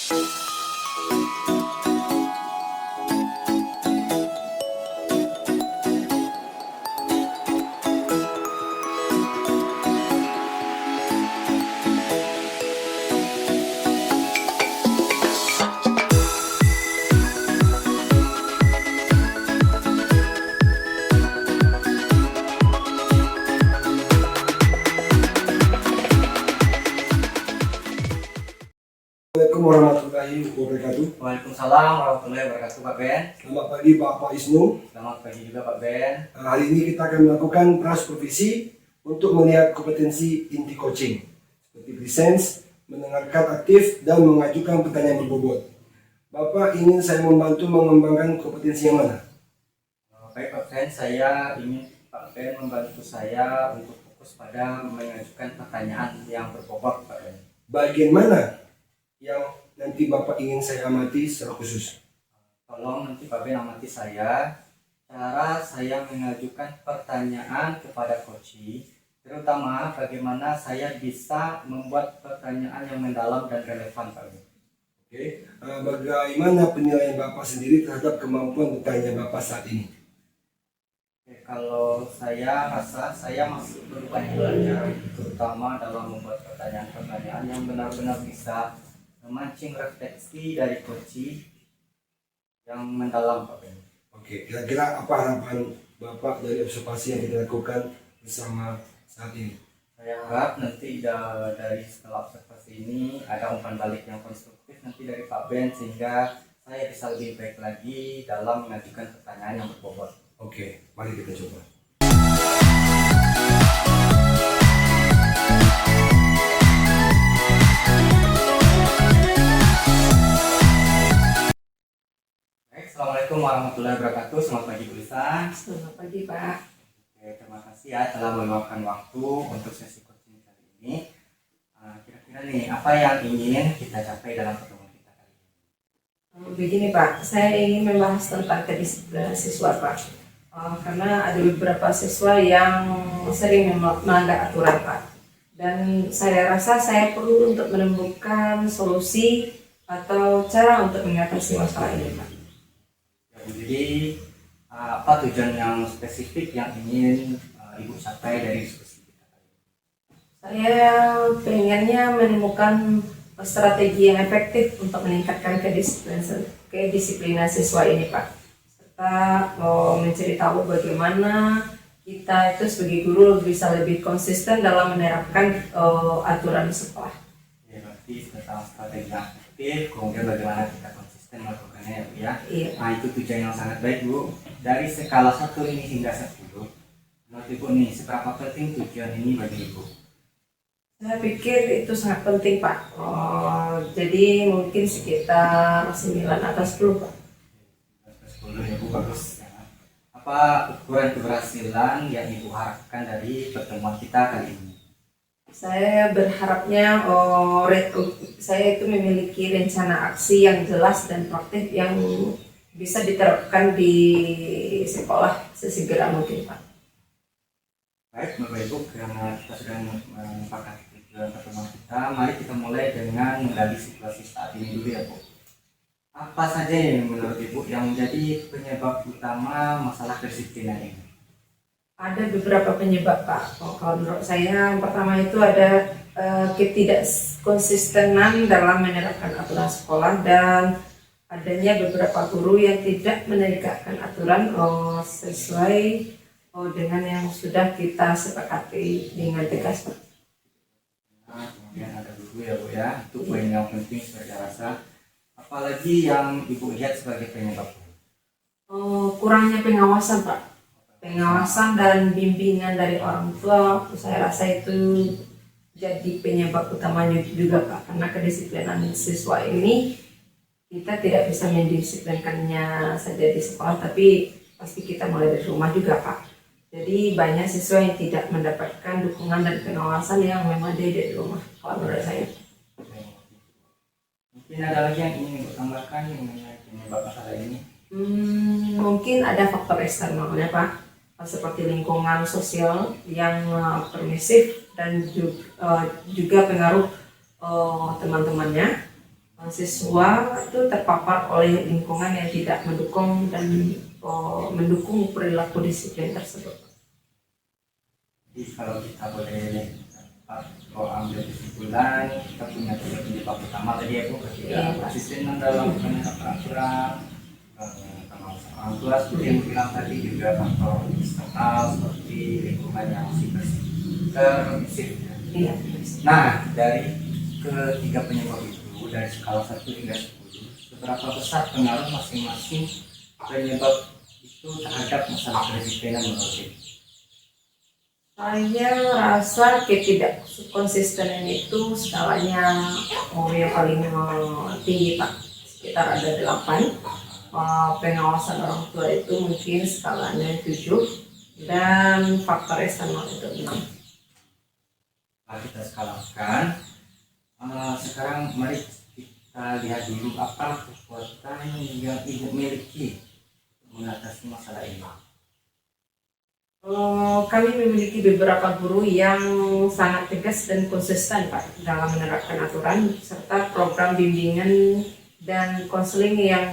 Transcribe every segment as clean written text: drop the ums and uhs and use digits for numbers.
Assalamualaikum warahmatullahi wabarakatuh. Waalaikumsalam warahmatullahi wabarakatuh, Pak Ben. Selamat pagi Bapak Isnu. Selamat pagi juga, Pak Ben. Hari ini kita akan melakukan prasprovisi untuk melihat kompetensi inti coaching seperti presence, mendengarkan aktif, dan mengajukan pertanyaan berbobot. Bapak ingin saya membantu mengembangkan kompetensi yang mana? Baik, Pak Ben, saya ingin Pak Ben membantu saya untuk fokus pada mengajukan pertanyaan yang berbobot, Pak Ben. Bagian mana yang nanti Bapak ingin saya amati secara khusus? Tolong nanti Pak Ben amati saya cara saya mengajukan pertanyaan kepada coach, terutama bagaimana saya bisa membuat pertanyaan yang mendalam dan relevan, Pak Ben. Oke. Bagaimana penilaian Bapak sendiri terhadap kemampuan bertanya Bapak saat ini? Oke, kalau saya rasa saya masih perlu banyak belajar, terutama dalam membuat pertanyaan-pertanyaan yang benar-benar bisa memancing refleksi dari coach yang mendalam, Pak Ben. Oke, kira-kira apa harapan Bapak dari observasi yang kita lakukan bersama saat ini? Saya harap nanti dari setelah observasi ini ada umpan balik yang konstruktif nanti dari Pak Ben, sehingga saya bisa lebih baik lagi dalam mengajukan pertanyaan yang berbobot. Oke, mari kita coba. Assalamualaikum warahmatullahi wabarakatuh. Selamat pagi, Bu Lisa. Selamat pagi, Pak. Oke, terima kasih ya telah meluangkan waktu untuk sesi coaching kali ini. Kira-kira nih, apa yang ingin kita capai dalam pertemuan kita kali ini? Begini, Pak, saya ingin membahas tentang kedisiplinan siswa, Pak. Karena ada beberapa siswa yang sering melanggar aturan, Pak. Dan saya rasa saya perlu untuk menemukan solusi atau cara untuk mengatasi masalah ini, Pak. Jadi apa tujuan yang spesifik yang ingin Ibu capai dari diskusi kita kali ini? Saya pengennya menemukan strategi yang efektif untuk meningkatkan kedisiplinan siswa ini, Pak. Serta mencari tahu bagaimana kita itu sebagai guru bisa lebih konsisten dalam menerapkan aturan sekolah. Ya, berarti tentang strategi yang efektif, kemudian bagaimana kita konsisten melakukannya, ya Bu ya. Iya. Nah, itu tujuan yang sangat baik, Bu. Dari skala 1 ini hingga 10, menurut Ibu nih, seberapa penting tujuan ini bagi Ibu? Saya pikir itu sangat penting, Pak. Jadi mungkin sekitar 9 atau 10, Pak. 10 ya Bu, bagus ya. Apa ukuran keberhasilan yang Ibu harapkan dari pertemuan kita kali ini? Saya berharapnya saya itu memiliki rencana aksi yang jelas dan praktis yang bisa diterapkan di sekolah sesegera mungkin, Pak. Baik, Bapak Ibu, karena kita sudah menyepakati tujuan pertemuan kita, mari kita mulai dengan menggali situasi saat ini dulu ya Bu. Apa saja yang menurut Ibu yang menjadi penyebab utama masalah kedisiplinan ini? Ada beberapa penyebab, Pak. Kalau menurut saya, yang pertama itu ada ketidakkonsistenan dalam menerapkan aturan sekolah dan adanya beberapa guru yang tidak menegakkan aturan sesuai dengan yang sudah kita sepakati dengan tegas, Pak. Nah, kemudian ada guru ya Bu ya, itu poin yang penting saya rasa. Apalagi yang Ibu lihat sebagai penyebab? Kurangnya pengawasan, Pak. Pengawasan dan bimbingan dari orang tua, saya rasa itu jadi penyebab utamanya juga, Pak. Karena kedisiplinan siswa ini kita tidak bisa mendisiplinkannya saja di sekolah, tapi pasti kita mulai dari rumah juga, Pak. Jadi banyak siswa yang tidak mendapatkan dukungan dan pengawasan yang memang dari rumah, kalau menurut saya. Mungkin ada lagi yang ingin Ibu tambahkan mengenai penyebab masalah ini? Mungkin ada faktor eksternalnya, Pak. Seperti lingkungan sosial yang permisif dan juga pengaruh teman-temannya. siswa itu terpapar oleh lingkungan yang tidak mendukung dan mendukung perilaku disiplin tersebut. Jadi kalau kita boleh ambil kesimpulan, kita punya tiga penyebab utama tadi ya Bu, ketidakkonsistenan dalam penegakan peraturan, pengawasan orang tua seperti yang bilang tadi, juga faktor eksternal seperti lingkungan yang masih permisif. Iya. Nah, dari ketiga penyebab itu, dari skala 1 hingga 10, seberapa besar pengaruh masing-masing penyebab itu terhadap masalah kedisiplinan menurut Ibu? Saya rasa ketidakkonsistenan itu skalanya yang paling tinggi Pak, sekitar ada 8. Pengawasan orang tua itu mungkin skalanya 7 dan faktor eksternal itu 6. Nah, kita skalakan. Sekarang mari kita lihat dulu apa kekuatan yang Ibu miliki mengatasi masalah ini. Kami memiliki beberapa guru yang sangat tegas dan konsisten Pak dalam menerapkan aturan serta program bimbingan dan konseling yang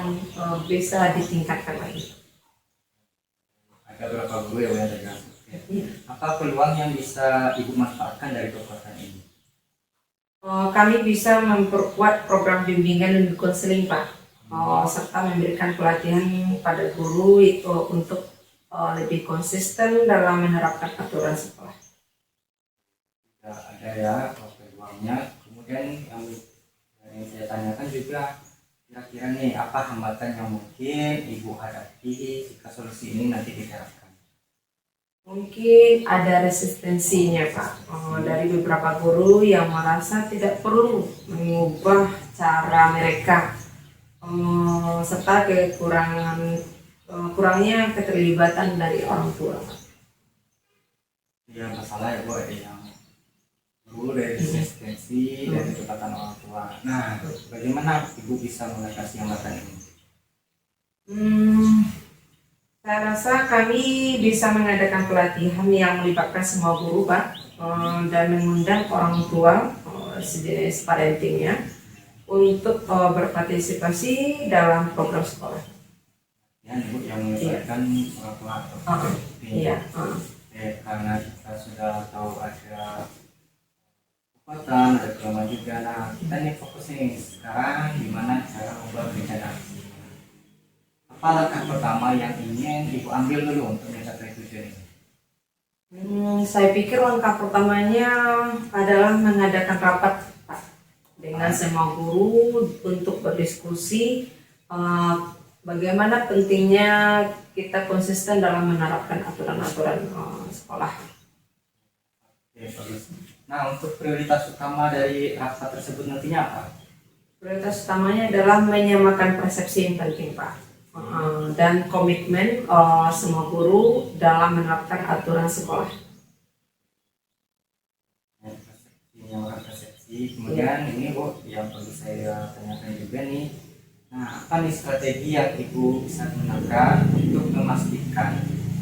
bisa ditingkatkan lagi. Ada berapa guru ya Bu yang tegas? Apa peluang yang bisa Ibu manfaatkan dari kekuatan ini? Kami bisa memperkuat program bimbingan dan konseling Pak, serta memberikan pelatihan pada guru itu untuk lebih konsisten dalam menerapkan aturan sekolah. Ada ya peluangnya. Kemudian yang saya tanyakan juga, kira-kira nih apa hambatan yang mungkin Ibu hadapi jika solusi ini nanti diterapkan? Mungkin ada resistensinya Pak, dari beberapa guru yang merasa tidak perlu mengubah cara mereka, serta kurangnya keterlibatan dari orang tua. Ya masalah ya Bu, ada yang dulu dari resistensi dari kecepatan orang tua. Nah, bagaimana Ibu bisa mengatasi hambatan ini? Saya rasa kami bisa mengadakan pelatihan yang melibatkan semua guru Pak, dan mengundang orang tua sejenis parentingnya untuk berpartisipasi dalam program sekolah. Ya, Ibu yang melibatkan orang tua atau Iya. Karena kita sudah tahu ada kekuatan, ada kelemahan juga. Nah, kita nih fokus nih sekarang gimana cara membuat rencana aksi. Apa langkah pertama yang ingin Ibu ambil dulu untuk mencapai tujuan ini? Saya pikir langkah pertamanya adalah mengadakan rapat Pak, dengan semua guru untuk berdiskusi bagaimana pentingnya kita konsisten dalam menerapkan aturan-aturan sekolah. Oke, bagus. Nah, untuk prioritas utama dari rapat tersebut nantinya apa? Prioritas utamanya adalah menyamakan persepsi yang penting Pak, dan komitmen semua guru dalam menerapkan aturan sekolah. Menyamakan persepsi. Kemudian ini Bu yang perlu saya tanyakan juga nih. Nah, apa nih strategi yang Ibu bisa gunakan untuk memastikan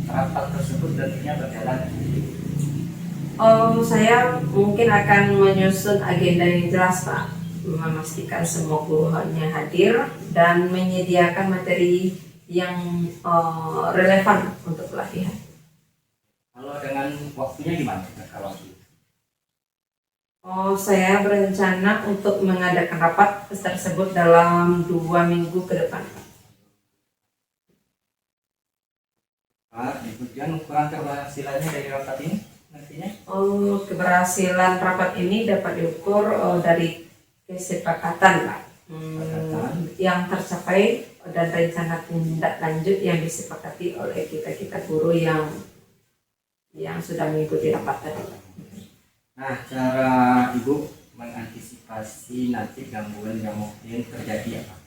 rapat tersebut nantinya berjalan? Saya mungkin akan menyusun agenda yang jelas Pak, memastikan semua gurunya hadir dan menyediakan materi yang relevan untuk pelatihan. Kalau dengan waktunya gimana? Kalau Saya berencana untuk mengadakan rapat tersebut dalam 2 minggu ke depan. Pak, kemudian ukuran keberhasilannya dari rapat ini nantinya? Keberhasilan rapat ini dapat diukur dari kesepakatan Pak, yang tercapai dan rencana tindak lanjut yang disepakati oleh kita guru yang sudah mengikuti rapat tadi. Nah, cara Ibu mengantisipasi nanti gangguan yang mungkin terjadi apa?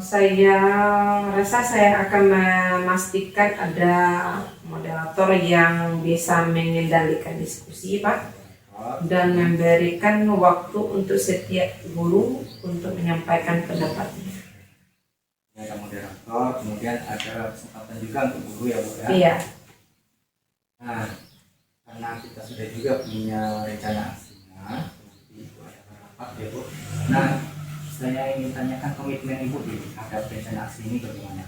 Saya rasa saya akan memastikan ada moderator yang bisa mengendalikan diskusi Pak, dan memberikan waktu untuk setiap guru untuk menyampaikan pendapatnya. Ada moderator, kemudian ada kesempatan juga untuk guru ya Bu ya? Iya. Nah, karena kita sudah juga punya rencana aksinya, nanti itu ada rapat ya Bu. Nah, saya ingin tanyakan komitmen Ibu terhadap rencana aksi ini bagaimana?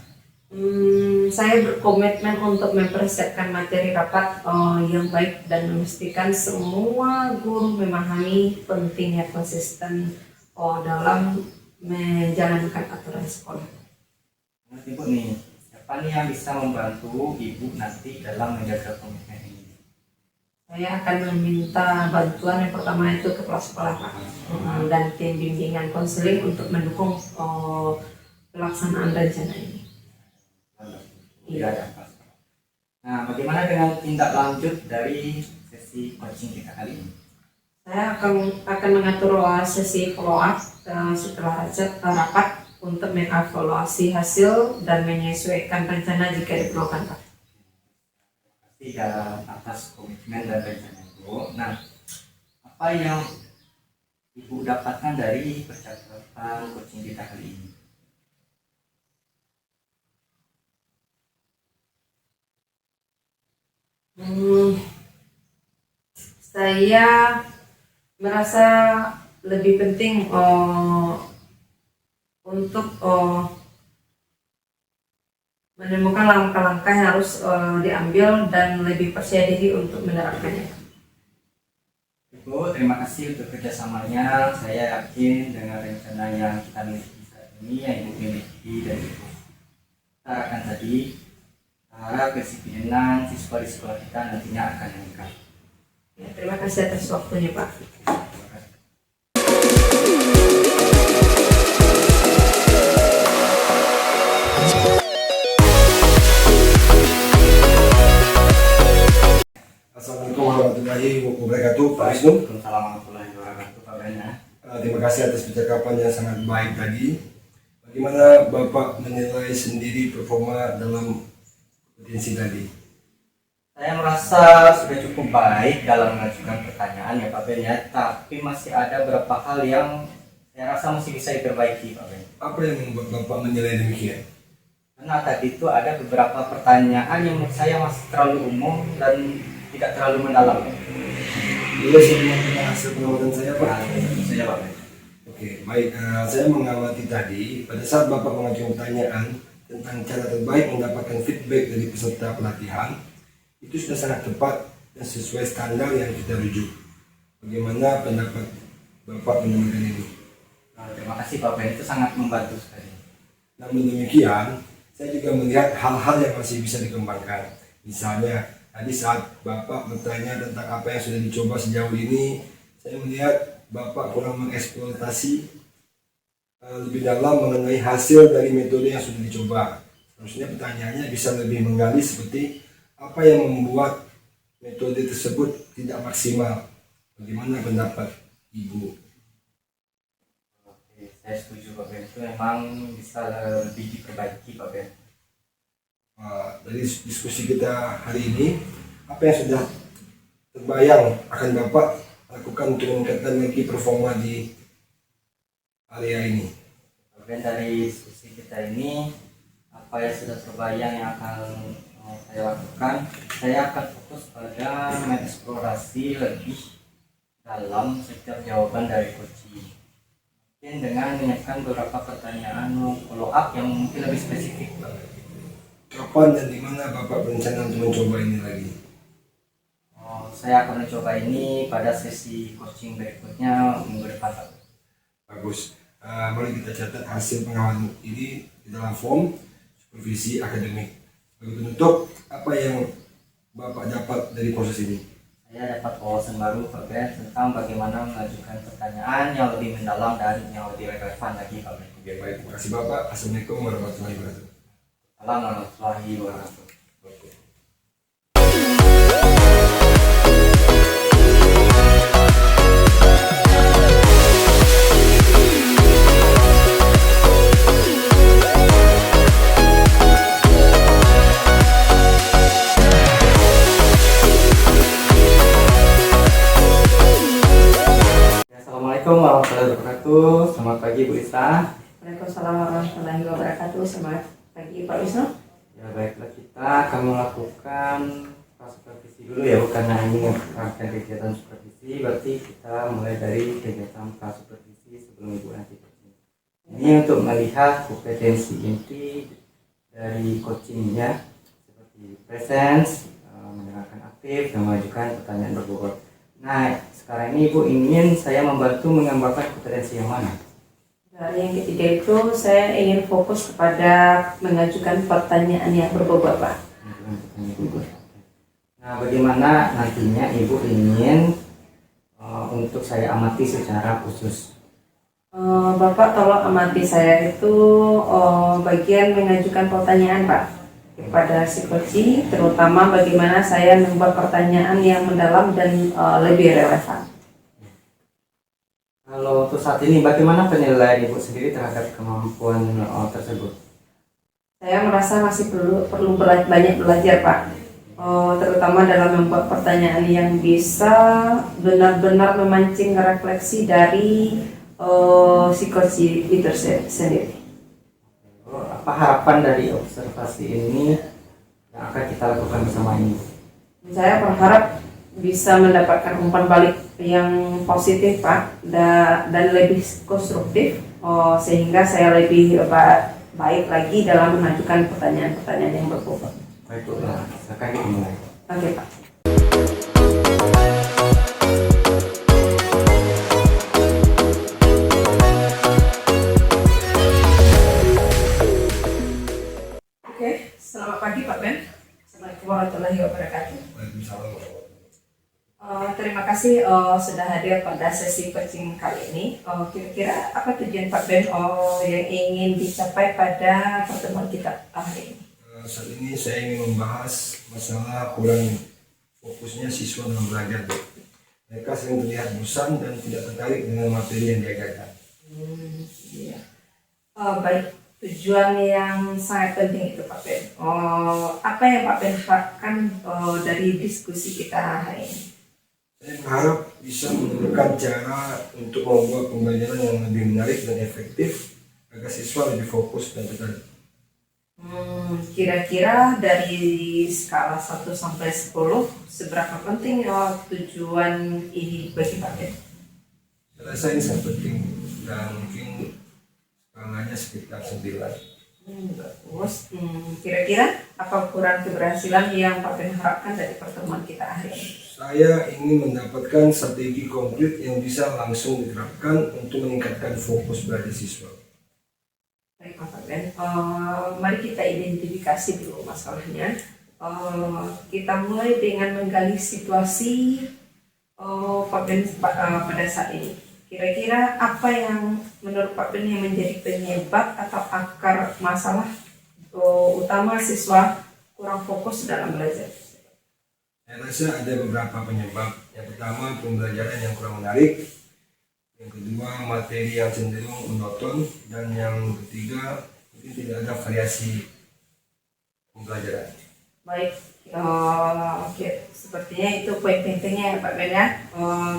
Saya berkomitmen untuk mempersiapkan materi rapat yang baik dan memastikan semua guru memahami pentingnya konsisten dalam menjalankan aturan sekolah. Menurut Ibu nih, siapa nih yang bisa membantu Ibu nanti dalam menjaga komitmen ini? Saya akan meminta bantuan yang pertama itu kepala sekolah Pak, dan tim bimbingan konseling untuk mendukung pelaksanaan rencana ini. Tidak ada apa. Nah, bagaimana dengan tindak lanjut dari sesi coaching kita kali ini? Saya akan mengatur sesi follow up setelah rapat untuk mengevaluasi hasil dan menyesuaikan rencana jika diperlukan Pak. Pasti dalam atas komitmen dan rencana itu. Nah, apa yang Ibu dapatkan dari percakapan coaching kita kali ini? Saya merasa lebih penting untuk menemukan langkah-langkah yang harus diambil dan lebih percaya diri untuk menerapkannya. Ibu, terima kasih untuk kerjasamanya. Saya yakin dengan rencana yang kita miliki saat ini, yang Ibu miliki dan Ibu utarakan tadi, harap kedisiplinan siswa di sekolah kita nantinya akan meningkat. Ya, terima kasih atas waktunya Pak. Assalamualaikum warahmatullahi wabarakatuh, Pak Wisnu. Waalaikumsalam warahmatullahi wabarakatuh, Pak Bena. Terima kasih atas percakapan yang sangat baik tadi. Bagaimana Bapak menilai sendiri performa dalam kompetensi tadi? Saya merasa sudah cukup baik dalam mengajukan pertanyaan ya Pak Ben ya, tapi masih ada beberapa hal yang saya rasa masih bisa diperbaiki Pak Ben. Apa yang membuat Bapak menilai demikian? Karena tadi itu ada beberapa pertanyaan yang menurut saya masih terlalu umum dan tidak terlalu mendalam. Iya, sebelum kita hasil pengamatan saya Pak. Tentu saja Pak Ben. Oke, baik. Saya mengamati tadi, pada saat Bapak mengajukan pertanyaan tentang cara terbaik mendapatkan feedback dari peserta pelatihan, itu sudah sangat tepat dan sesuai standar yang kita rujuk. Bagaimana pendapat Bapak mengenai ini? Terima kasih Pak Ben, itu sangat membantu sekali. Namun demikian, saya juga melihat hal-hal yang masih bisa dikembangkan. Misalnya, tadi saat Bapak bertanya tentang apa yang sudah dicoba sejauh ini, saya melihat Bapak kurang mengeksploitasi lebih dalam mengenai hasil dari metode yang sudah dicoba. Harusnya pertanyaannya bisa lebih menggali seperti apa yang membuat metode tersebut tidak maksimal. Bagaimana pendapat Ibu? Oke, saya setuju Pak Ben, itu memang bisa lebih diperbaiki Pak Ben. Dari diskusi kita hari ini, apa yang sudah terbayang akan Bapak lakukan untuk meningkatkan lagi performa di area ini? Pak Ben, dari diskusi kita ini, apa yang sudah terbayang yang akan saya lakukan, saya akan fokus pada mengeksplorasi lebih dalam setiap jawaban dari coaching. Mungkin dengan menyiapkan beberapa pertanyaan follow up yang mungkin lebih spesifik. Kapan dan di mana Bapak berencana untuk mencoba ini lagi? Saya akan mencoba ini pada sesi coaching berikutnya minggu depan. Bagus. Mari kita catat hasil pengawasan ini di dalam form supervisi akademik. Bagi penutup, apa yang Bapak dapat dari proses ini? Saya dapat wawasan baru Pak Ben tentang bagaimana mengajukan pertanyaan yang lebih mendalam dan yang lebih relevan lagi Pak Ben. Oke, baik. Terima kasih Bapak. Assalamualaikum warahmatullahi wabarakatuh. Assalamualaikum warahmatullahi wabarakatuh. Assalamualaikum warahmatullahi wabarakatuh. Selamat pagi Bu Ista. Waalaikumsalam warahmatullahi wabarakatuh. Selamat pagi Pak Wisnu. Ya baiklah, kita akan melakukan supervisi dulu ya, bukan hanya melakukan kegiatan supervisi. Berarti kita mulai dari kegiatan supervisi sebelum Ibu nanti. ini untuk melihat kompetensi inti dari coachingnya seperti presence, mendengarkan aktif, dan mengajukan pertanyaan berbobot. Nah, sekarang ini Ibu ingin saya membantu menggambarkan kompetensi yang mana? Dari yang ketiga itu saya ingin fokus kepada mengajukan pertanyaan yang berbobot, Pak. Mengajukan pertanyaan berbobot. Nah, bagaimana nantinya Ibu ingin untuk saya amati secara khusus? Bapak tolong amati saya itu bagian mengajukan pertanyaan, Pak, kepada si coach, terutama bagaimana saya membuat pertanyaan yang mendalam dan lebih relevan. Kalau untuk saat ini, bagaimana penilaian Ibu sendiri terhadap kemampuan tersebut? Saya merasa masih perlu banyak belajar, Pak. Terutama dalam membuat pertanyaan yang bisa benar-benar memancing refleksi dari si coach itu sendiri. Apa harapan dari observasi ini yang akan kita lakukan bersama ini? Saya berharap bisa mendapatkan umpan balik yang positif, Pak, dan lebih konstruktif, sehingga saya lebih baik lagi dalam mengajukan pertanyaan-pertanyaan yang berbobot. Baik Bu, silakan dimulai. Oke, Pak. Oke, selamat pagi Pak Ben. Assalamualaikum warahmatullahi wabarakatuh. Terima kasih sudah hadir pada sesi coaching kali ini. Kira-kira apa tujuan Pak Ben yang ingin dicapai pada pertemuan kita hari ini? Saat ini saya ingin membahas masalah kurang fokusnya siswa dalam belajar. Mereka sering terlihat bosan dan tidak tertarik dengan materi yang diajarkan. Iya. Baik, tujuan yang sangat penting itu Pak Ben. Apa yang Pak Ben harapkan dari diskusi kita hari ini? Saya berharap bisa menemukan cara untuk membuat pembelajaran yang lebih menarik dan efektif agar siswa lebih fokus dan tertarik. Kira-kira dari skala 1 sampai 10, seberapa penting tujuan ini bagi Pak Ben? Saya rasa ini sangat penting dan mungkin skalanya sekitar 9. Bagus. Kira-kira apa ukuran keberhasilan yang Pak Ben harapkan dari pertemuan kita hari ini? Saya ingin mendapatkan strategi konkret yang bisa langsung diterapkan untuk meningkatkan fokus belajar siswa. Baik Pak Ben, mari kita identifikasi dulu masalahnya. Kita mulai dengan menggali situasi Pak Ben pada saat ini. Kira-kira apa yang menurut Pak Ben yang menjadi penyebab atau akar masalah utama siswa kurang fokus dalam belajar? Saya rasa ada beberapa penyebab. Yang pertama, pembelajaran yang kurang menarik. Yang kedua, materi yang cenderung monoton. Dan yang ketiga, mungkin tidak ada variasi pembelajaran. Baik, oke. Sepertinya itu poin pentingnya ya Pak Ben ya.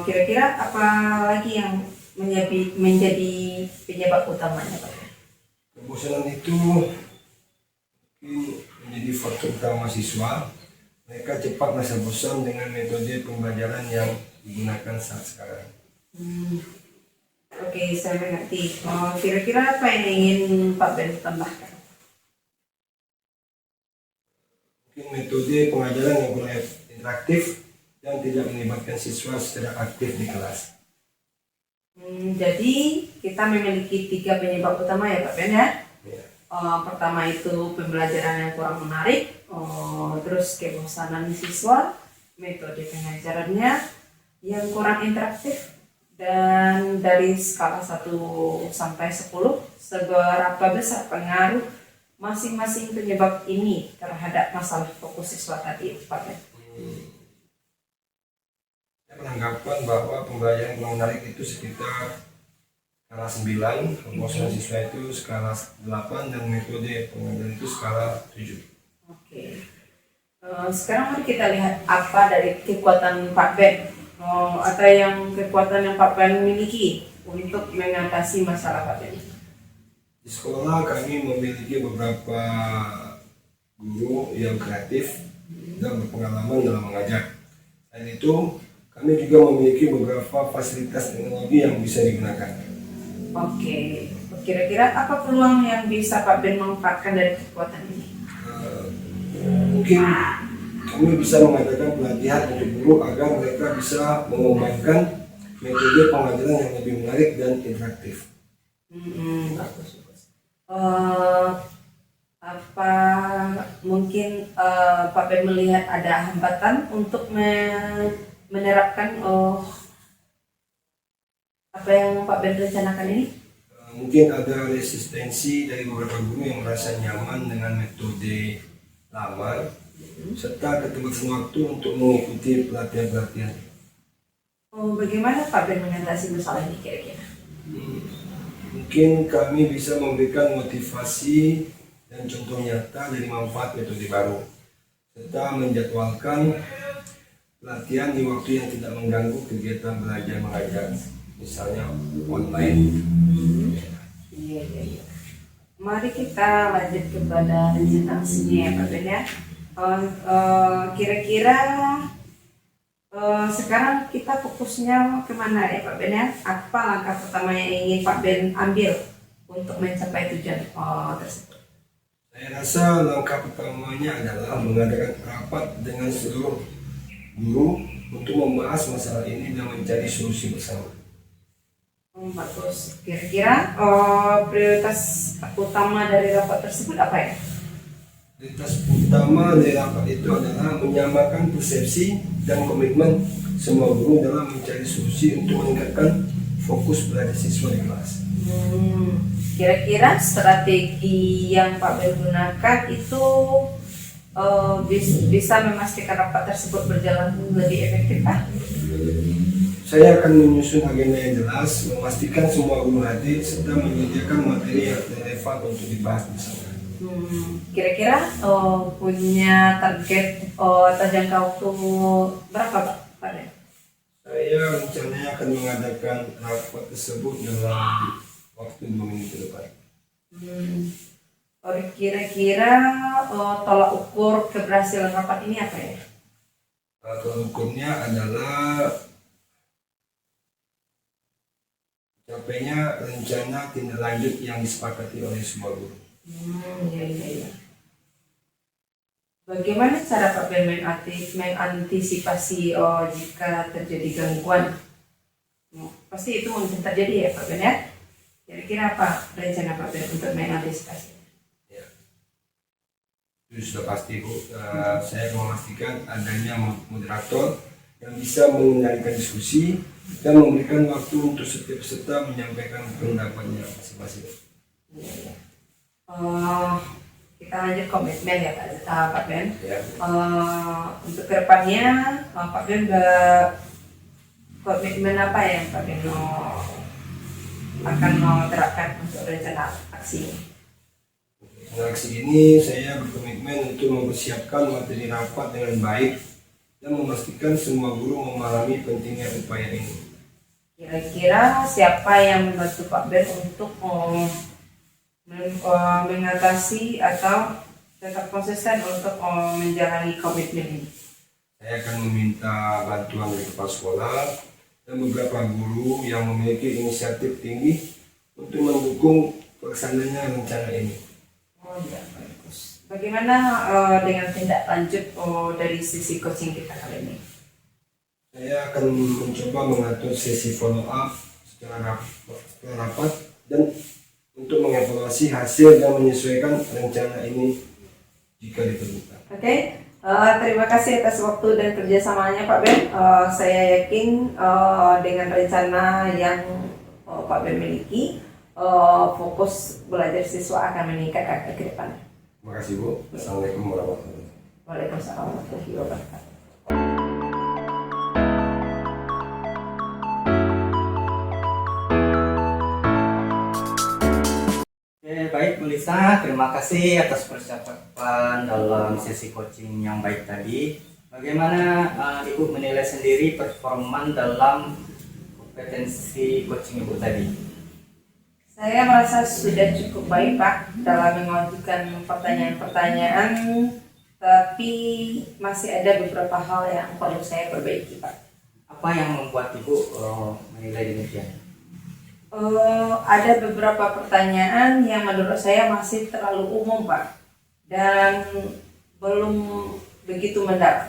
Kira-kira apa lagi yang menjadi penyebab utamanya Pak Ben? Kebosanan itu mungkin menjadi faktor utama siswa. Mereka cepat merasa bosan dengan metode pembelajaran yang digunakan saat sekarang. Oke, saya mengerti. Kira-kira apa yang ingin Pak Ben tambahkan? Mungkin metode pengajaran yang kurang interaktif dan tidak melibatkan siswa secara aktif di kelas. Jadi kita memiliki 3 penyebab utama ya Pak Ben ya. Ya. Pertama itu pembelajaran yang kurang menarik, terus kebosanan siswa, metode pengajarannya yang kurang interaktif, dan dari skala 1 sampai 10 seberapa besar pengaruh masing-masing penyebab ini terhadap masalah fokus siswa tadi Pak Ben? Saya beranggapan bahwa pembelajaran yang kurang menarik itu sekitar skala 9, kebosanan siswa itu skala 8, dan metode pengajaran itu skala 7. Oke. Sekarang mari kita lihat apa dari kekuatan Pak Ben atau kekuatan yang Pak Ben miliki untuk mengatasi masalah Pak Ben. Di sekolah kami memiliki beberapa guru yang kreatif dan berpengalaman dalam mengajar. Selain itu, kami juga memiliki beberapa fasilitas teknologi yang bisa digunakan. Oke, Kira-kira apa peluang yang bisa Pak Ben manfaatkan dari kekuatan ini? Mungkin kami bisa mengadakan pelatihan untuk guru agar mereka bisa mengembangkan metode pengajaran yang lebih menarik dan interaktif. Bagus. Apa mungkin Pak Ben melihat ada hambatan untuk menerapkan apa yang Pak Ben rencanakan ini? Mungkin ada resistensi dari beberapa guru yang merasa nyaman dengan metode lama serta keterbatasan waktu untuk mengikuti pelatihan-pelatihan. Bagaimana Pak Ben mengatasi masalah ini kira-kira? Mungkin kami bisa memberikan motivasi dan contoh nyata dari manfaat metode baru serta menjadwalkan pelatihan di waktu yang tidak mengganggu kegiatan belajar mengajar, misalnya online. Iya. Mari kita lanjut kepada rencana aksinya ya Pak Ben ya. Kira-kira sekarang kita fokusnya kemana ya Pak Ben ya? Apa langkah pertama yang ingin Pak Ben ambil untuk mencapai tujuan tersebut? Saya rasa langkah pertamanya adalah mengadakan rapat dengan seluruh guru untuk membahas masalah ini dan mencari solusi bersama. Bagus. Kira-kira prioritas utama dari rapat tersebut apa ya? Prioritas utama dari rapat itu adalah menyamakan persepsi dan komitmen semua guru dalam mencari solusi untuk meningkatkan fokus belajar siswa di kelas. Kira-kira strategi yang Pak Ben gunakan itu bisa memastikan rapat tersebut berjalan lebih efektif Pak? Saya akan menyusun agenda yang jelas, memastikan semua guru hadir, serta menyediakan materi yang relevan untuk dibahas bersama. Kira-kira punya target atau jangka waktu berapa Pak Ben? Saya rencananya akan mengadakan rapat tersebut dalam waktu 2 minggu ke depan. Kira-kira tolak ukur keberhasilan rapat ini apa ya? Tolak ukurnya adalah capainya rencana tindak lanjut yang disepakati oleh semua guru. Iya. Bagaimana cara Pak Ben mengantisipasi jika terjadi gangguan? Pasti itu mungkin terjadi ya Pak Ben ya? Kira-kira apa rencana Pak Ben untuk mengantisipasi? Ya. Itu sudah pasti Bu. Saya memastikan adanya moderator yang bisa mengendalikan diskusi dan memberikan waktu untuk setiap peserta menyampaikan pendapatnya masing-masing. Iya. Kita lanjut komitmen ya Pak Ben. Ya. Untuk kedepannya Pak Ben komitmen apa yang Pak Ben akan terapkan untuk rencana aksi ini? Dengan aksi ini saya berkomitmen untuk mempersiapkan materi rapat dengan baik dan memastikan semua guru memahami pentingnya upaya ini. Kira-kira siapa yang membantu Pak Ben untuk mengatasi atau tetap konsisten untuk menjalani komitmen ini? Saya akan meminta bantuan dari kepala sekolah dan beberapa guru yang memiliki inisiatif tinggi untuk mendukung pelaksanaannya rencana ini. Ya, bagus. Bagaimana dengan tindak lanjut dari sisi coaching kita kali ini? Saya akan mencoba mengatur sesi follow up secara rapat dan untuk mengevaluasi hasil dan menyesuaikan rencana ini jika diperlukan. Oke. Terima kasih atas waktu dan kerjasamanya Pak Ben. Saya yakin dengan rencana yang Pak Ben miliki, fokus belajar siswa akan meningkat ke depan. Terima kasih Bu. Assalamualaikum warahmatullahi wabarakatuh. Waalaikumsalam warahmatullahi wabarakatuh. Baik Melisa, terima kasih atas percakapan dalam sesi coaching yang baik tadi. Bagaimana Ibu menilai sendiri performan dalam kompetensi coaching Ibu tadi? Saya merasa sudah cukup baik Pak dalam mengajukan pertanyaan-pertanyaan, tapi masih ada beberapa hal yang perlu saya perbaiki Pak. Apa yang membuat Ibu menilai demikian? Ada beberapa pertanyaan yang menurut saya masih terlalu umum, Pak, dan belum begitu mendalam.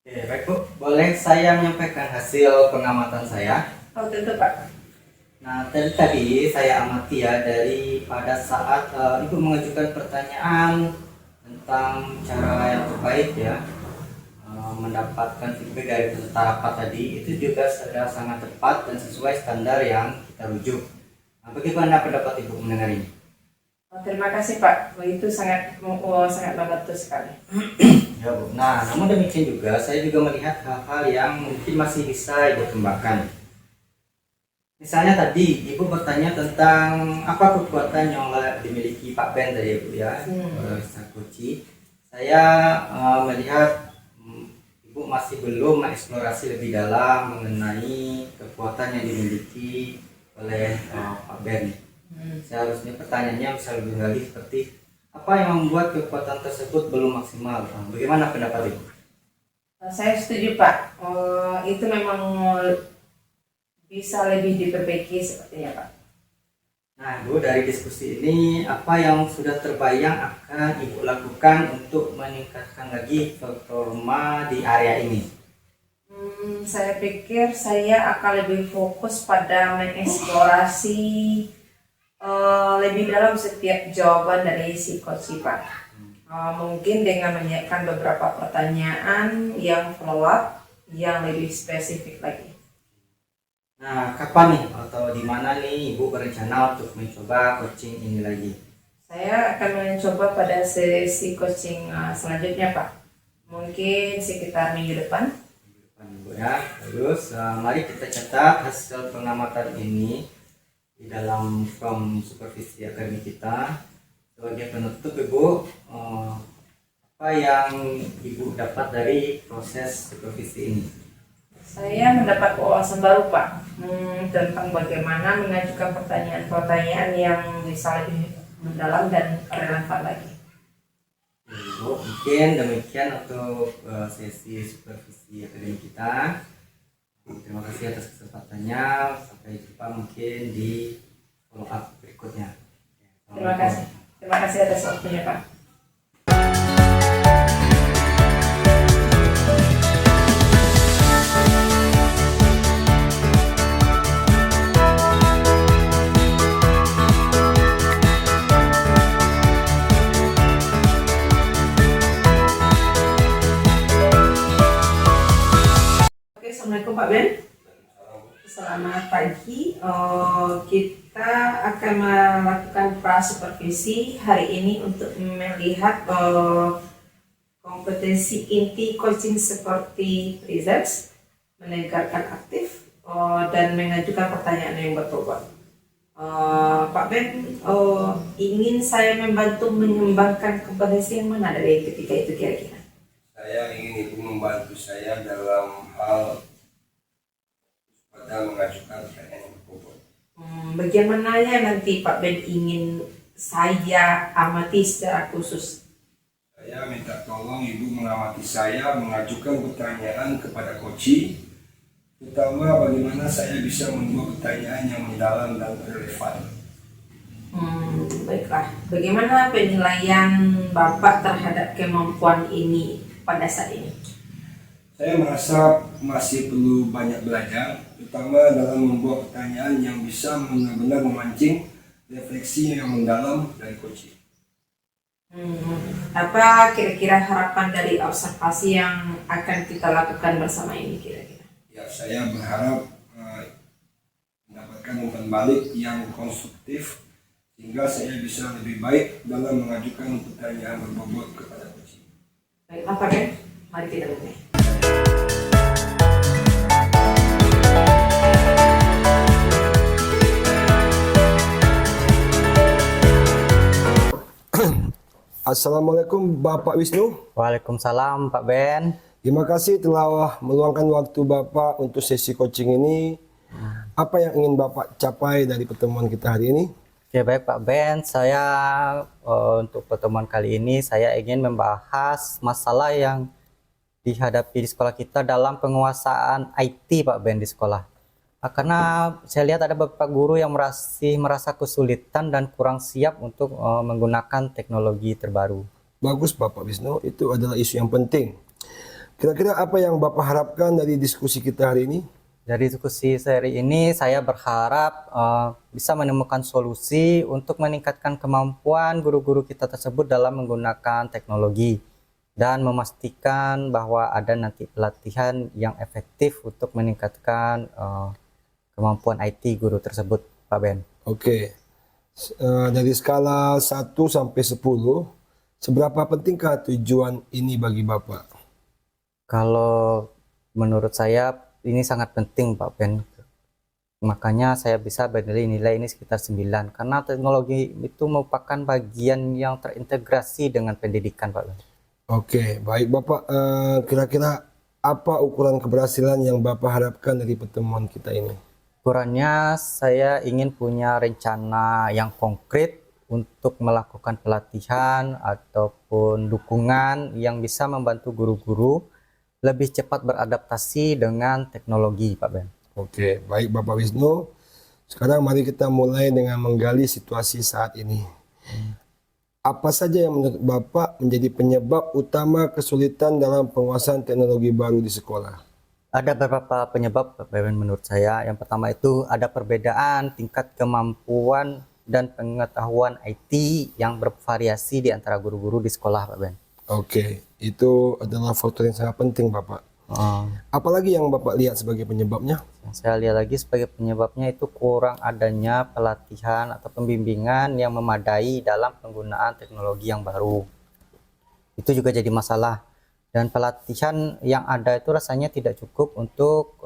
Oke, baik Bu. Boleh saya menyampaikan hasil pengamatan saya? Oh, tentu, Pak. Nah, tadi saya amati ya dari pada saat Ibu mengajukan pertanyaan tentang cara yang terbaik ya mendapatkan feedback dari peserta rapat tadi, itu juga sudah sangat tepat dan sesuai standar yang kita rujuk. Nah, bagaimana pendapat Ibu mendengar ini? Oh, terima kasih, Pak. Itu sangat sangat membantu sekali. Ya Bu. Nah, namun demikian juga saya juga melihat hal-hal yang mungkin masih bisa Ibu kembangkan. Misalnya tadi Ibu bertanya tentang apa kekuatan yang dimiliki Pak Ben tadi Ibu ya, Sakuci. Saya melihat Ibu masih belum mengeksplorasi lebih dalam mengenai kekuatan yang dimiliki oleh Pak Ben. Seharusnya pertanyaannya bisa lebih gali seperti apa yang membuat kekuatan tersebut belum maksimal. Bagaimana pendapat Ibu? Saya setuju, Pak. Itu memang bisa lebih diperbaiki sepertinya, Pak. Nah, Bu, dari diskusi ini apa yang sudah terbayang akan Ibu lakukan untuk meningkatkan lagi performa di area ini? Saya pikir saya akan lebih fokus pada mengeksplorasi lebih dalam setiap jawaban dari si coach, Pak. Mungkin dengan menyiapkan beberapa pertanyaan yang follow up yang lebih spesifik lagi. Nah, kapan nih atau di mana nih Ibu berencana untuk mencoba coaching ini lagi? Saya akan mencoba pada sesi coaching selanjutnya, Pak. Mungkin sekitar minggu depan. Ibu ya. Terus mari kita catat hasil pengamatan ini di dalam form supervisi akademik kita. Sebagai penutup Ibu, apa yang Ibu dapat dari proses supervisi ini? Saya mendapat wawasan baru, Pak, tentang bagaimana mengajukan pertanyaan-pertanyaan yang bisa lebih mendalam dan relevan lagi. Ibu, mungkin demikian untuk sesi supervisi akademik kita. Terima kasih atas kesempatannya. Sampai jumpa mungkin di follow up berikutnya. Terima kasih. Terima kasih atas waktunya, Pak. Oke, Assalamualaikum Pak Ben. Selamat pagi. Kita akan melakukan pra-supervisi hari ini untuk melihat kompetensi inti coaching seperti presence, menegakkan aktif, dan mengajukan pertanyaan yang berbobot. Pak Ben, ingin saya membantu mengembangkan kompetensi yang mana dari ketiga itu kira-kira? Saya ingin Ibu membantu saya dalam hal pada mengajukan pertanyaan yang berbobot. Bagian mananya nanti Pak Ben ingin saya amati secara khusus? Saya minta tolong Ibu mengamati saya mengajukan pertanyaan kepada coach, terutama bagaimana saya bisa membuat pertanyaan yang mendalam dan relevan. Baiklah. Bagaimana penilaian Bapak terhadap kemampuan ini pada saat ini? Saya merasa masih perlu banyak belajar, terutama dalam membuat pertanyaan yang bisa benar-benar memancing refleksi yang mendalam dari coach. Apa kira-kira harapan dari observasi yang akan kita lakukan bersama ini kira-kira? Ya, saya berharap mendapatkan umpan balik yang konstruktif sehingga saya bisa lebih baik dalam mengajukan pertanyaan berbobot kepada coach. Baik, apa Ben? Mari kita mulai. Assalamualaikum Bapak Wisnu. Waalaikumsalam Pak Ben. Terima kasih telah meluangkan waktu Bapak untuk sesi coaching ini. Apa yang ingin Bapak capai dari pertemuan kita hari ini? Oke, baik Pak Ben, saya untuk pertemuan kali ini saya ingin membahas masalah yang dihadapi di sekolah kita dalam penguasaan IT Pak Ben di sekolah. Karena saya lihat ada beberapa guru yang masih merasa kesulitan dan kurang siap untuk menggunakan teknologi terbaru. Bagus Bapak Wisnu, itu adalah isu yang penting. Kira-kira apa yang Bapak harapkan dari diskusi kita hari ini? Dari diskusi seri ini saya berharap bisa menemukan solusi untuk meningkatkan kemampuan guru-guru kita tersebut dalam menggunakan teknologi dan memastikan bahwa ada nanti pelatihan yang efektif untuk meningkatkan kemampuan IT guru tersebut, Pak Ben. Oke. Dari skala 1 sampai 10, seberapa pentingkah tujuan ini bagi Bapak? Kalau menurut saya ini sangat penting, Pak Ben. Makanya saya bisa beri nilai ini sekitar 9 karena teknologi itu merupakan bagian yang terintegrasi dengan pendidikan, Pak Ben. Oke, baik Bapak. Kira-kira apa ukuran keberhasilan yang Bapak harapkan dari pertemuan kita ini? Ukurannya saya ingin punya rencana yang konkret untuk melakukan pelatihan ataupun dukungan yang bisa membantu guru-guru lebih cepat beradaptasi dengan teknologi, Pak Ben. Oke, baik Bapak Wisnu. Sekarang mari kita mulai dengan menggali situasi saat ini. Apa saja yang menurut Bapak menjadi penyebab utama kesulitan dalam penguasaan teknologi baru di sekolah? Ada beberapa penyebab, Pak Ben, menurut saya. Yang pertama itu ada perbedaan tingkat kemampuan dan pengetahuan IT yang bervariasi di antara guru-guru di sekolah, Pak Ben. Oke, itu adalah faktor yang sangat penting Bapak. Apalagi yang Bapak lihat sebagai penyebabnya? Yang saya lihat lagi sebagai penyebabnya itu kurang adanya pelatihan atau pembimbingan yang memadai dalam penggunaan teknologi yang baru. Itu juga jadi masalah. Dan pelatihan yang ada itu rasanya tidak cukup untuk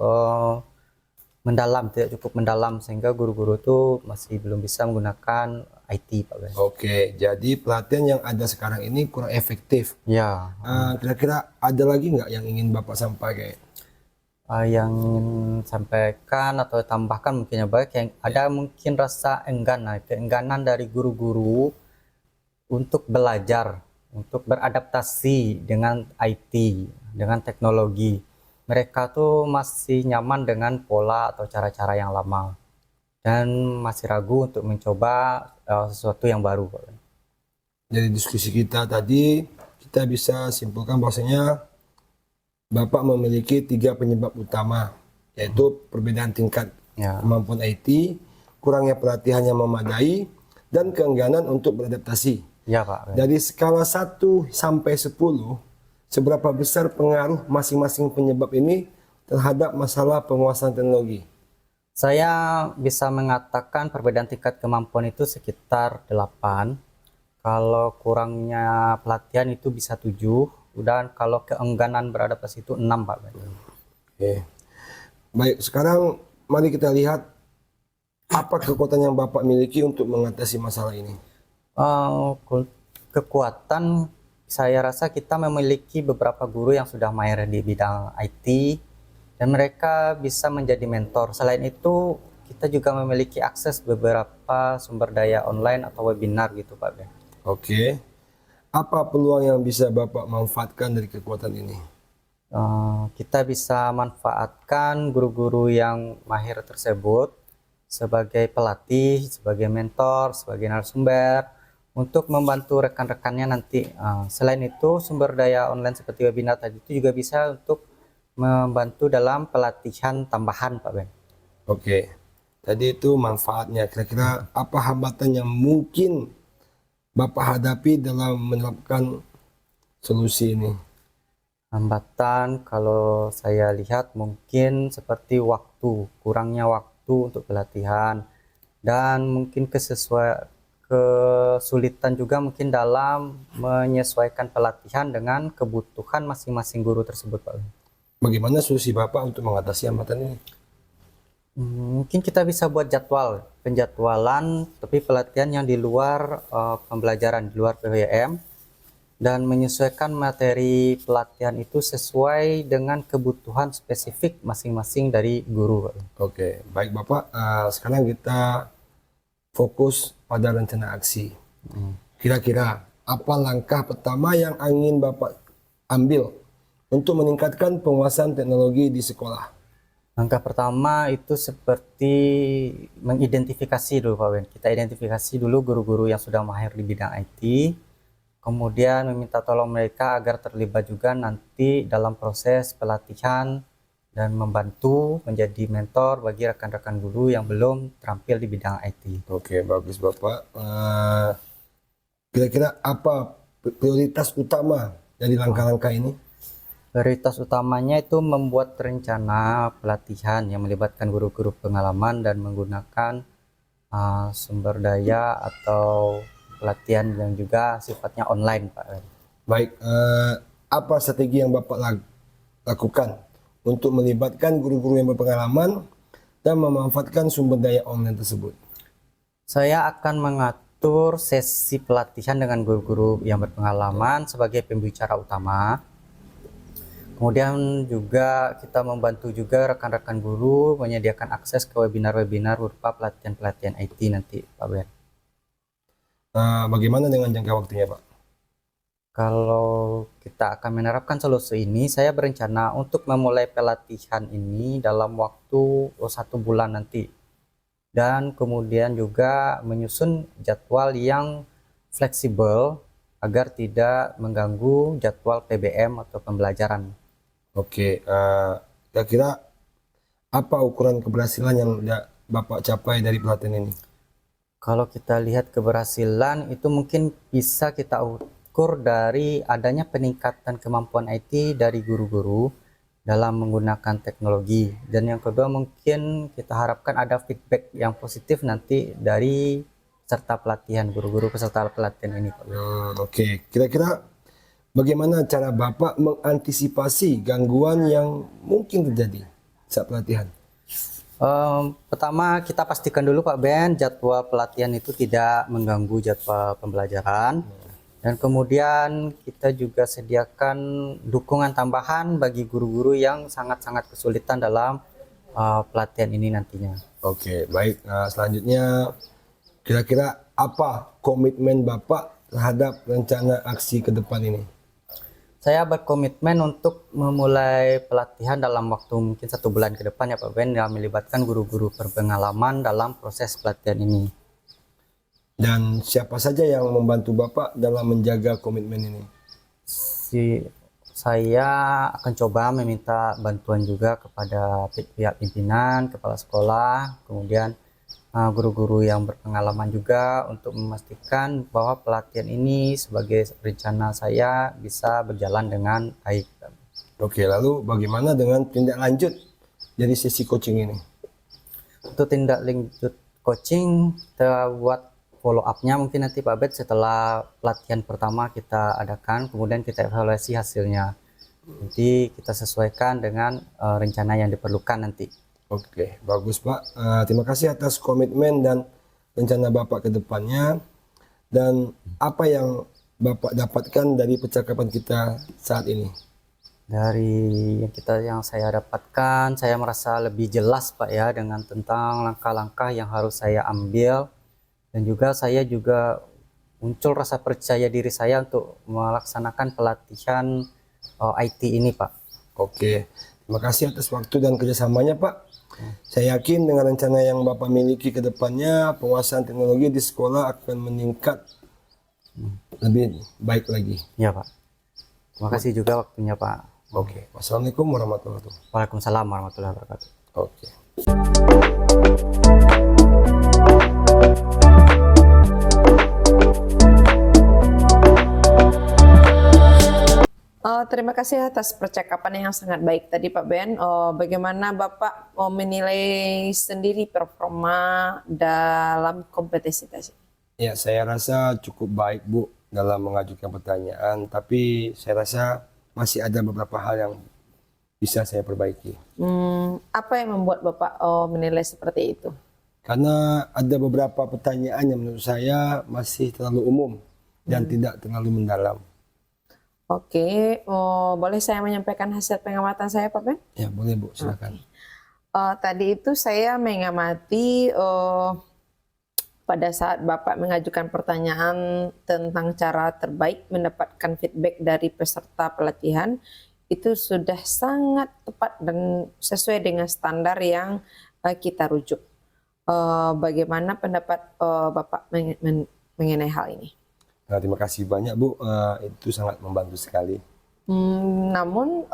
tidak cukup mendalam sehingga guru-guru itu masih belum bisa menggunakan IT, Pak Ben. Oke, jadi pelatihan yang ada sekarang ini kurang efektif. Ya, Kira-kira ada lagi nggak yang ingin Bapak sampaikan? yang ingin sampaikan atau tambahkan mungkin ya baik yang ada mungkin rasa keengganan dari guru-guru untuk belajar, untuk beradaptasi dengan IT, dengan teknologi. Mereka tuh masih nyaman dengan pola atau cara-cara yang lama dan masih ragu untuk mencoba sesuatu yang baru, Pak. Dari diskusi kita tadi, kita bisa simpulkan bahwasanya Bapak memiliki 3 penyebab utama, yaitu perbedaan tingkat kemampuan IT, kurangnya pelatihan yang memadai, dan keengganan untuk beradaptasi. Ya, Pak. Dari skala 1 sampai 10, seberapa besar pengaruh masing-masing penyebab ini terhadap masalah penguasaan teknologi? Saya bisa mengatakan perbedaan tingkat kemampuan itu sekitar 8. Kalau kurangnya pelatihan itu bisa 7. Dan kalau keengganan beradaptasi itu 6, Pak. Oke. Baik, sekarang mari kita lihat apa kekuatan yang Bapak miliki untuk mengatasi masalah ini. Kekuatan, saya rasa kita memiliki beberapa guru yang sudah mahir di bidang IT dan mereka bisa menjadi mentor. Selain itu, kita juga memiliki akses beberapa sumber daya online atau webinar gitu, Pak Ben. Oke. Apa peluang yang bisa Bapak manfaatkan dari kekuatan ini? Kita bisa manfaatkan guru-guru yang mahir tersebut sebagai pelatih, sebagai mentor, sebagai narasumber untuk membantu rekan-rekannya nanti. Selain itu, sumber daya online seperti webinar tadi itu juga bisa untuk membantu dalam pelatihan tambahan, Pak Ben. Oke, tadi itu manfaatnya. Kira-kira apa hambatan yang mungkin Bapak hadapi dalam menerapkan solusi ini? Hambatan kalau saya lihat mungkin seperti waktu, kurangnya waktu untuk pelatihan dan mungkin kesulitan juga mungkin dalam menyesuaikan pelatihan dengan kebutuhan masing-masing guru tersebut, Pak. Bagaimana solusi Bapak untuk mengatasi hambatan ini? Mungkin kita bisa buat penjadwalan, tapi pelatihan yang di luar pembelajaran, di luar PWM, dan menyesuaikan materi pelatihan itu sesuai dengan kebutuhan spesifik masing-masing dari guru. Oke, baik Bapak. Sekarang kita fokus pada rencana aksi. Kira-kira apa langkah pertama yang ingin Bapak ambil untuk meningkatkan penguasaan teknologi di sekolah? Langkah pertama itu seperti mengidentifikasi dulu Pak Ben. Kita identifikasi dulu guru-guru yang sudah mahir di bidang IT, kemudian meminta tolong mereka agar terlibat juga nanti dalam proses pelatihan dan membantu menjadi mentor bagi rekan-rekan guru yang belum terampil di bidang IT. Oke, bagus Bapak. Kira-kira apa prioritas utama dari langkah-langkah ini? Prioritas utamanya itu membuat rencana pelatihan yang melibatkan guru-guru pengalaman dan menggunakan sumber daya atau pelatihan yang juga sifatnya online, Pak. Baik, apa strategi yang Bapak lakukan untuk melibatkan guru-guru yang berpengalaman dan memanfaatkan sumber daya online tersebut? Saya akan mengatur sesi pelatihan dengan guru-guru yang berpengalaman sebagai pembicara utama. Kemudian juga kita membantu juga rekan-rekan guru menyediakan akses ke webinar-webinar berupa pelatihan-pelatihan IT nanti, Pak Ben. Bagaimana dengan jangka waktunya, Pak? Kalau kita akan menerapkan solusi ini, saya berencana untuk memulai pelatihan ini dalam waktu 1 bulan nanti. Dan kemudian juga menyusun jadwal yang fleksibel agar tidak mengganggu jadwal PBM atau pembelajaran. Oke, kira-kira apa ukuran keberhasilan yang Bapak capai dari pelatihan ini? Kalau kita lihat keberhasilan itu mungkin bisa kita ukur dari adanya peningkatan kemampuan IT dari guru-guru dalam menggunakan teknologi. Dan yang kedua mungkin kita harapkan ada feedback yang positif nanti dari peserta pelatihan, guru-guru peserta pelatihan ini. Oke, kira-kira bagaimana cara Bapak mengantisipasi gangguan yang mungkin terjadi saat pelatihan? Pertama kita pastikan dulu Pak Ben jadwal pelatihan itu tidak mengganggu jadwal pembelajaran, dan kemudian kita juga sediakan dukungan tambahan bagi guru-guru yang sangat-sangat kesulitan dalam pelatihan ini nantinya. Oke, baik. Selanjutnya kira-kira apa komitmen Bapak terhadap rencana aksi ke depan ini? Saya berkomitmen untuk memulai pelatihan dalam waktu mungkin 1 bulan ke depan ya Pak Ben, yang melibatkan guru-guru berpengalaman dalam proses pelatihan ini. Dan siapa saja yang membantu Bapak dalam menjaga komitmen ini? Saya akan coba meminta bantuan juga kepada pihak pimpinan, kepala sekolah, kemudian guru-guru yang berpengalaman juga untuk memastikan bahwa pelatihan ini sebagai rencana saya bisa berjalan dengan baik. Oke, lalu bagaimana dengan tindak lanjut dari sesi coaching ini? Untuk tindak lanjut coaching, kita buat follow up-nya mungkin nanti Pak Bet setelah pelatihan pertama kita adakan, kemudian kita evaluasi hasilnya. Jadi kita sesuaikan dengan rencana yang diperlukan nanti. Oke, bagus Pak. Terima kasih atas komitmen dan rencana Bapak ke depannya. Dan apa yang Bapak dapatkan dari percakapan kita saat ini? Dari yang saya dapatkan, saya merasa lebih jelas Pak ya dengan tentang langkah-langkah yang harus saya ambil, dan juga saya juga muncul rasa percaya diri saya untuk melaksanakan pelatihan IT ini Pak. Oke, terima kasih atas waktu dan kerjasamanya Pak. Saya yakin dengan rencana yang Bapak miliki ke depannya, penguasaan teknologi di sekolah akan meningkat lebih baik lagi. Ya Pak. Terima kasih juga waktunya Pak. Oke, wassalamualaikum warahmatullahi wabarakatuh. Waalaikumsalam warahmatullahi wabarakatuh. Oke. Terima kasih atas percakapan yang sangat baik tadi Pak Ben. Bagaimana Bapak menilai sendiri performa dalam kompetisi tadi? Ya, saya rasa cukup baik Bu dalam mengajukan pertanyaan, tapi saya rasa masih ada beberapa hal yang bisa saya perbaiki. Apa yang membuat Bapak menilai seperti itu? Karena ada beberapa pertanyaan yang menurut saya masih terlalu umum dan tidak terlalu mendalam. Oke, boleh saya menyampaikan hasil pengamatan saya Pak Ben? Ya, boleh Bu, silakan. Tadi itu saya mengamati pada saat Bapak mengajukan pertanyaan tentang cara terbaik mendapatkan feedback dari peserta pelatihan, itu sudah sangat tepat dan sesuai dengan standar yang kita rujuk. Bagaimana pendapat Bapak mengenai hal ini? Nah, terima kasih banyak Bu, itu sangat membantu sekali. Namun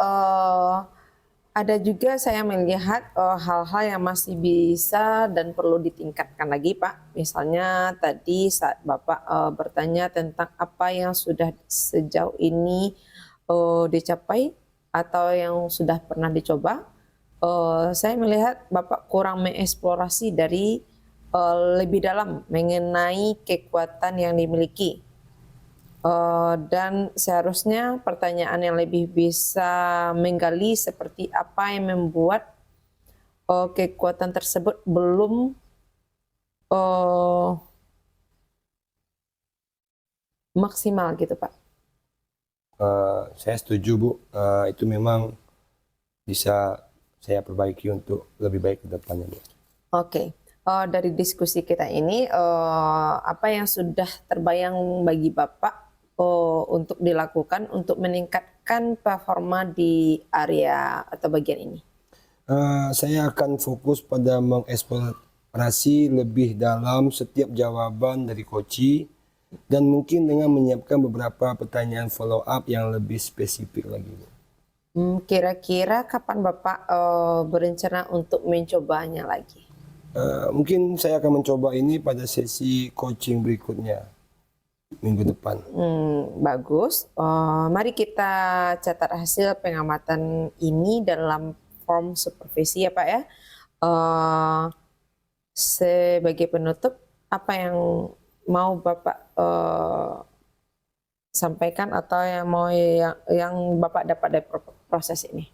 ada juga saya melihat hal-hal yang masih bisa dan perlu ditingkatkan lagi Pak. Misalnya tadi saat Bapak bertanya tentang apa yang sudah sejauh ini dicapai atau yang sudah pernah dicoba, saya melihat Bapak kurang mengeksplorasi dari lebih dalam mengenai kekuatan yang dimiliki. Dan seharusnya pertanyaan yang lebih bisa menggali seperti apa yang membuat kekuatan tersebut belum maksimal gitu Pak. Saya setuju Bu, itu memang bisa saya perbaiki untuk lebih baik ke depannya Bu. Oke. Dari diskusi kita ini, apa yang sudah terbayang bagi Bapak untuk dilakukan untuk meningkatkan performa di area atau bagian ini? Saya akan fokus pada mengeksplorasi lebih dalam setiap jawaban dari coach dan mungkin dengan menyiapkan beberapa pertanyaan follow up yang lebih spesifik lagi. Kira-kira kapan Bapak berencana untuk mencobanya lagi? Mungkin saya akan mencoba ini pada sesi coaching berikutnya minggu depan. Bagus. Mari kita catat hasil pengamatan ini dalam form supervisi ya Pak ya. Sebagai penutup, apa yang mau Bapak sampaikan atau yang Bapak dapat dari proses ini?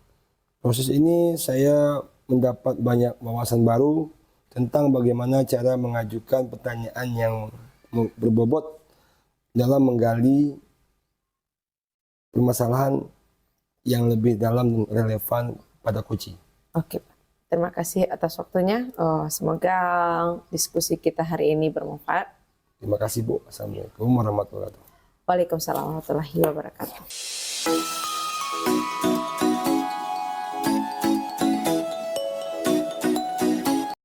Proses ini saya mendapat banyak wawasan baru tentang bagaimana cara mengajukan pertanyaan yang berbobot dalam menggali permasalahan yang lebih dalam dan relevan pada coaching. Oke, Pak. Terima kasih atas waktunya. Semoga diskusi kita hari ini bermanfaat. Terima kasih Bu. Assalamualaikum warahmatullahi wabarakatuh. Waalaikumsalam warahmatullahi wabarakatuh.